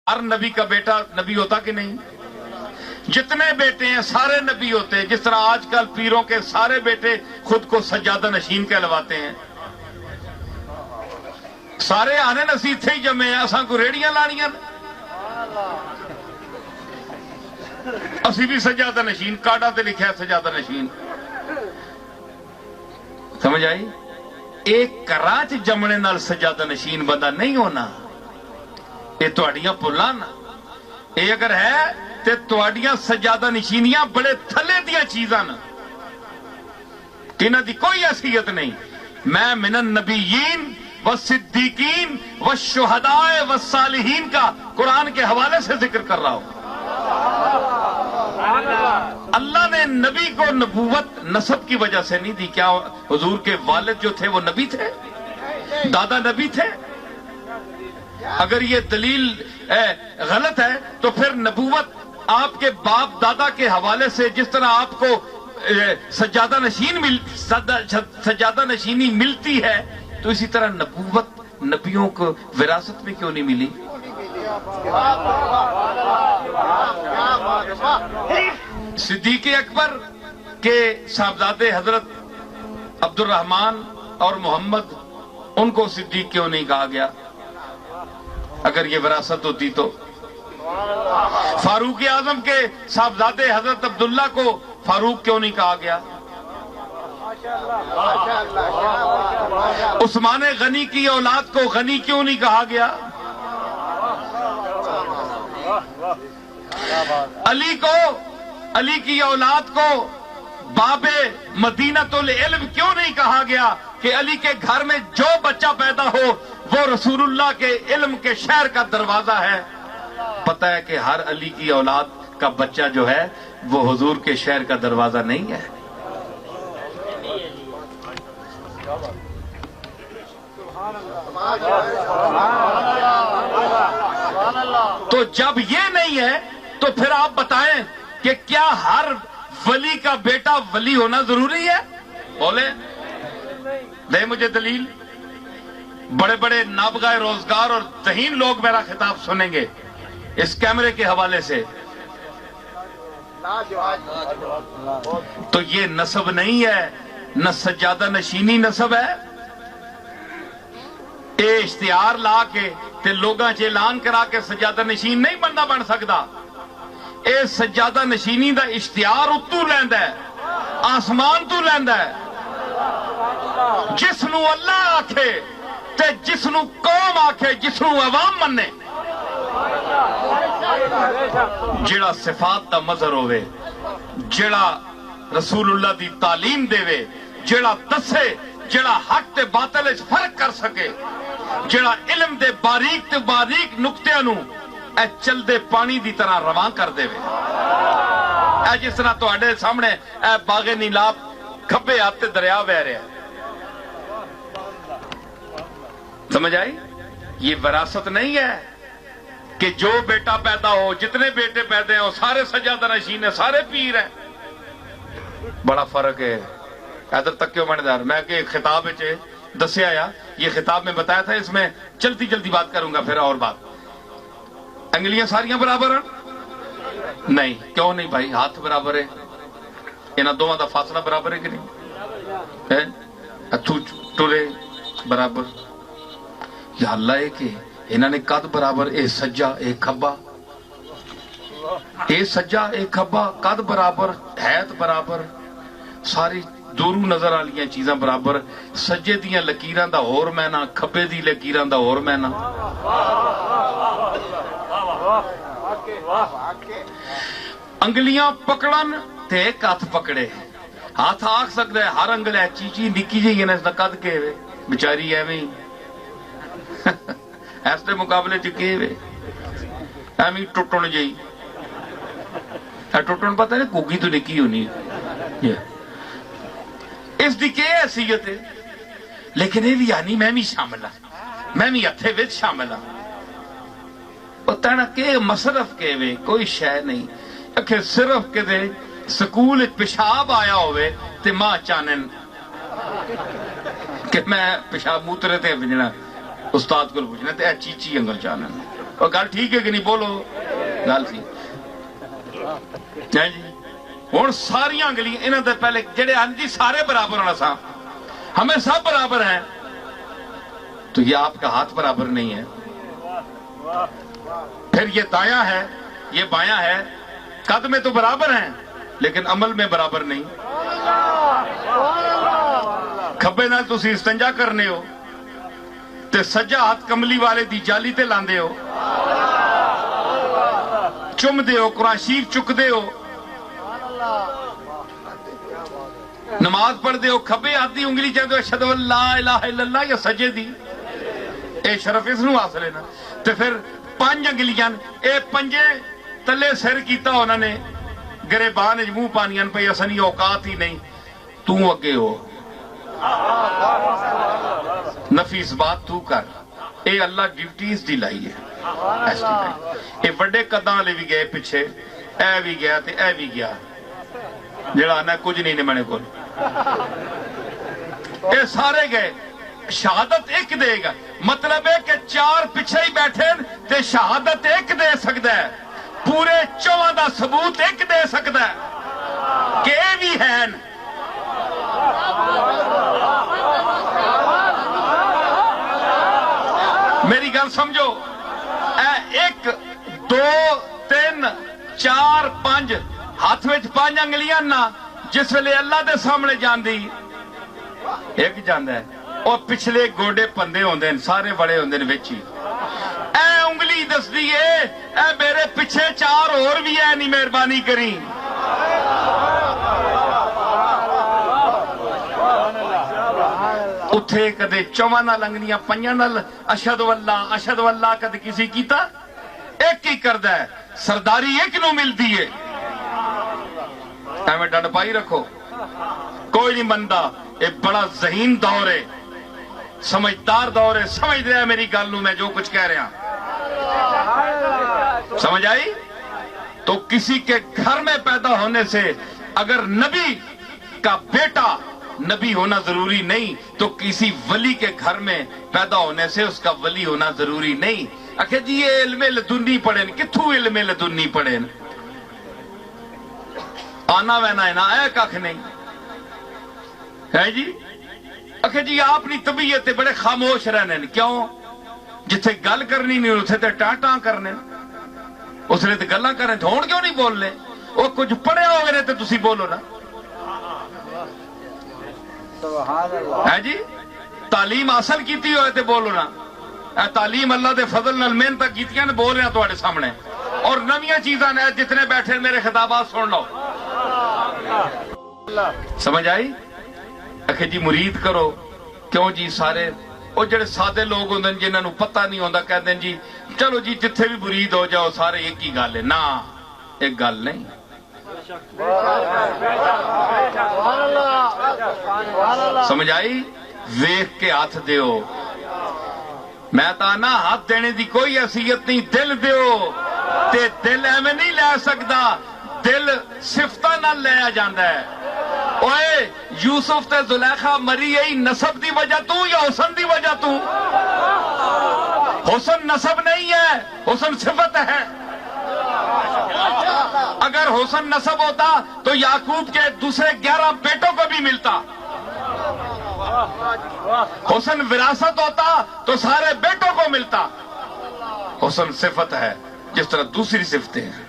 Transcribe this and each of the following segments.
ہر نبی کا بیٹا نبی ہوتا کہ نہیں؟ جتنے بیٹے ہیں سارے نبی ہوتے ہیں. جس طرح آج کل پیروں کے سارے بیٹے خود کو سجادہ نشین کہلواتے ہیں. سارے آنے نصیب تھے ہی جمے ہیں. اساں کو ریڑیاں لانیاں اسی بھی سجادہ نشین کاڈا تے لکھا ہے سجادہ نشین. سمجھ آئی؟ ایک کراچ جمنے نال سجادہ نشین بندہ نہیں ہونا. یہ تواڈیاں پلاں نا یہ اگر ہے تے تواڈیاں سجادہ نشینیاں بڑے تھلے دیاں چیزاں نا انہاں دی کوئی حیثیت نہیں. میں من النبیین والصدیقین والشہداء والصالحین کا قرآن کے حوالے سے ذکر کر رہا ہوں. اللہ نے نبی کو نبوت نسب کی وجہ سے نہیں دی. کیا حضور کے والد جو تھے وہ نبی تھے؟ دادا نبی تھے؟ اگر یہ دلیل غلط ہے تو پھر نبوت آپ کے باپ دادا کے حوالے سے جس طرح آپ کو سجادہ نشینی ملتی ہے تو اسی طرح نبوت نبیوں کو وراثت میں کیوں نہیں ملی؟ صدیق اکبر کے صاحبزادے حضرت عبد الرحمن اور محمد ان کو صدیق کیوں نہیں کہا گیا اگر یہ وراثت ہوتی تو؟ فاروق اعظم کے صاحبزادے حضرت عبداللہ کو فاروق کیوں نہیں کہا گیا؟ عثمان غنی کی اولاد کو غنی کیوں نہیں کہا گیا؟ علی کی اولاد کو باب مدینۃ العلم کیوں نہیں کہا گیا کہ علی کے گھر میں جو بچہ پیدا ہو وہ رسول اللہ کے علم کے شہر کا دروازہ ہے؟ پتہ ہے کہ ہر علی کی اولاد کا بچہ جو ہے وہ حضور کے شہر کا دروازہ نہیں ہے. تو جب یہ نہیں ہے تو پھر آپ بتائیں کہ کیا ہر ولی کا بیٹا ولی ہونا ضروری ہے؟ بولے دے مجھے دلیل. بڑے بڑے نابغہ روزگار اور ذہین لوگ میرا خطاب سنیں گے اس کیمرے کے حوالے سے. تو یہ نسب نہیں ہے نہ سجادہ نشینی نسب ہے. اے اشتہار لا کے تے لوگاں چ اعلان کرا کے سجادہ نشین نہیں بندہ بن سکتا. اے سجادہ نشینی دا اشتہار اتو لیندا ہے آسمان تو لیندا ہے. جس نو اللہ آکھے تے جس نو قوم آکھے جس نو عوام منے جڑا صفات دا مظہر ہوئے جڑا رسول اللہ دی تعلیم دے وے جڑا دسے جڑا حق تے باطل اس فرق کر سکے جڑا علم دے باریک تے باریک نقطیاں نو اے چل دے پانی دی طرح رواں کر دے وے. اے جس طرح تواڈے سامنے اے باغ نیلاب کھبے آتے دریا بہ رہا ہے. سمجھ آئی؟ یہ وراثت نہیں ہے کہ جو بیٹا پیدا ہو جتنے بیٹے پیدا ہو سارے سجادہ نشین ہیں سارے پیر ہیں. بڑا فرق ہے. ادھر تک کیوں ماندار میں کہ خطاب دسیا یا یہ خطاب میں بتایا تھا اس میں چلتی جلدی بات کروں گا. پھر اور بات انگلیاں ساریاں برابر ہیں؟ نہیں. کیوں نہیں بھائی؟ ہاتھ برابر ہے. انہاں دونوں دا فاصلہ برابر ہے کہ نہیں؟ ہتھو ٹرے برابر. یا اللہ ہے کہ انہوں نے قد برابر اے سجا اے کھبا اے سجا اے کھبا قد برابر حیت برابر ساری دورو نظر والیاں چیزاں برابر. سجے دیاں لکیراں دا ہور مینا کھبے دی لکیراں دا ہور مینا. انگلیاں پکڑن تے ایک ہاتھ پکڑے. ہاتھ آکھ سکتا ہے ہر انگل ہے چیچی نکی جی اس دا قد کے وے بیچاری ایویں ایسے مقابلے چکے وے ایویں ٹوٹن جی ٹوٹن پتہ نہیں کوگی تو نکی ہونی اس دی کیا حیثیت ہے. لیکن یہ بھی یعنی میں بھی شامل ہوں میں بھی ہتھے وچ شامل ہوں. پتہ نہ کہ مصرف کے وے کوئی شے نہیں کہ صرف کہ دے سکول پیشاب آیا ہوئے تے ماں چانن کہ میں پیشاب موترے تے بجنا استاد کو پوچھنا تے چیچی انگل چانن اور گل ٹھیک ہے کہ نہیں بولو گل سی جی ہوں ساریا انگلیاں انہوں نے پہلے جڑے آن جی سارے برابر ہونا سا ہمیں سب برابر ہیں تو یہ آپ کا ہاتھ برابر نہیں ہے پھر یہ دایاں ہے یہ بایاں ہے قد میں تو برابر ہیں لیکن عمل میں برابر نہیں کھبے نال تسی استنجا کرنے ہو تے سجا ہاتھ کملی والے دی جالی تے لاندے ہو چم دے ہو قرآن شریف چک دے ہو نماز پڑھ دے ہو کھبے ہاتھ دی انگلی چاہتے ہو اشہدو ان لا الہ الا اللہ یا سجے دی اے شرف اس نو حاصل ہے نا تے پھر 5 انگلیاں اے پنجے تلے سر کیتا انہوں نے گریبان منہ پانیاں پہ اسنی اوقات ہی نہیں تو اگے ہو نفیس بات تو کر اے اللہ ڈیوٹیز دی لائی ہے اے وڈے قداں لے بھی گئے پیچھے اے بھی گیا تے اے بھی گیا جڑا آنا کچھ نہیں نے میں نے کول اے سارے گئے شہادت ایک دے گا مطلب ہے کہ 4 پیچھے ہی بیٹھے تے شہادت ایک دے سکتا ہے پورے 4 دا ثبوت ایک دے سکتا ہے کہ اے بھی ہے میری گل سمجھو اے 1 2 3 4 5 ہاتھ میں 5 انگلیاں نا جس ویلے اللہ دے سامنے جان دی ایک جاندہ ہے اور پچھلے گوڑے پندے ہوندے ہیں سارے بڑے ہوندے ہیں ویچی اے انگلی دس دیئے اے میرے پچھے 4 اور بھی ہے نہیں مہربانی کریں اتھے کدے 4 نال انگلیاں 5 نال اشہدو اللہ کدے کسی کیتا ایک ہی کردہ ہے سرداری ایک نو ملتی ہے میں ڈنڈ پائی رکھو کوئی نہیں بندہ ایک بڑا ذہین دور ہے سمجھدار دور ہے سمجھ رہا ہے میری گل نو میں جو کچھ کہہ رہا سمجھ آئی تو کسی کے گھر میں پیدا ہونے سے اگر نبی کا بیٹا نبی ہونا ضروری نہیں تو کسی ولی کے گھر میں پیدا ہونے سے اس کا ولی ہونا ضروری نہیں اکھے جی یہ علم لدنی پڑھیں کتھو علم لدنی پڑھیں آنا وینا ہے نا اے کاکھ نہیں ہے جی اکھے جی آپ نی طبیعت بڑے خاموش رہنے کیوں جتھے گل کرنی نہیں اتھے تے ٹاں کرنے اس نے تے گلاں کرنے ہون کیوں نہیں بول لے وہ کچھ پڑھے ہو گئے تے تسی بولو نا ہے جی تعلیم حاصل کیتی ہوئے تے بولو نا اے تعلیم اللہ دے فضل نال محنت کیتیاں نے بول رہے ہیں تواڈے سامنے اور نویاں چیزاں نے جتنے بیٹھے میرے خطابات سن لو سمجھ آئی اکھے جی مرید کرو کیوں جی سارے وہ جڑے سادے لوگ ہوندے جنہاں نو پتہ نہیں ہوندا کہندے جی چلو جی جتھے بھی مرید ہو جاؤ سارے ایک ہی گل ہے نا ایک گل نہیں سمجھ آئی ویکھ کے ہاتھ دیو میں تانا ہاتھ دینے دی کوئی حیثیت نہیں دل دیو تے دل ایویں نہیں لے سکدا دل صفتاں نال لیا جاندا ہے اوئے یوسف تے زلیخا مری ای نسب دی وجہ تو یا حسن دی وجہ تو حسن نسب نہیں ہے حسن صفت ہے اگر حسن نسب ہوتا تو یعقوب کے دوسرے 11 بیٹوں کو بھی ملتا حسن وراثت ہوتا تو سارے بیٹوں کو ملتا حسن صفت ہے جس طرح دوسری صفتیں ہیں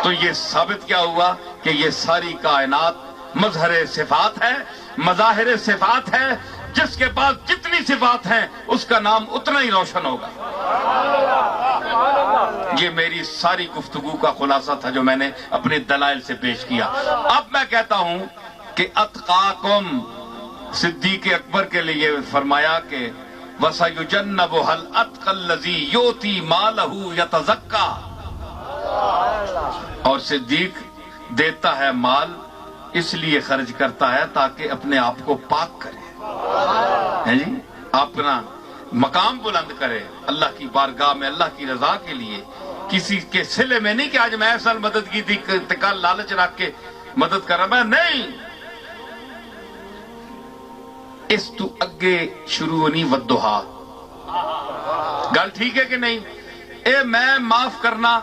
تو یہ ثابت کیا ہوا کہ یہ ساری کائنات مظہر صفات ہے مظاہر صفات ہے جس کے بعد جتنی صفات ہیں اس کا نام اتنا ہی روشن ہوگا یہ میری ساری گفتگو کا خلاصہ تھا جو میں نے اپنے دلائل سے پیش کیا اب میں کہتا ہوں کہ اتقاکم صدیق اکبر کے لیے فرمایا کہ وَسَيُجَنَّبُهَا الْأَتْقَى الَّذِي يُؤْتِي مَالَهُ يَتَزَكَّى اور صدیق دیتا ہے مال اس لیے خرچ کرتا ہے تاکہ اپنے آپ کو پاک کرے جی اپنا مقام بلند کرے اللہ کی بارگاہ میں اللہ کی رضا کے لیے کسی کے صلے میں نہیں کہ آج میں ایسا مدد کی تھی کل لالچ رکھ کے مدد کر رہا میں نہیں اس تو اگے شروع نہیں ودہا گل ٹھیک ہے کہ نہیں؟ اے میں معاف کرنا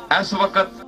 اس وقت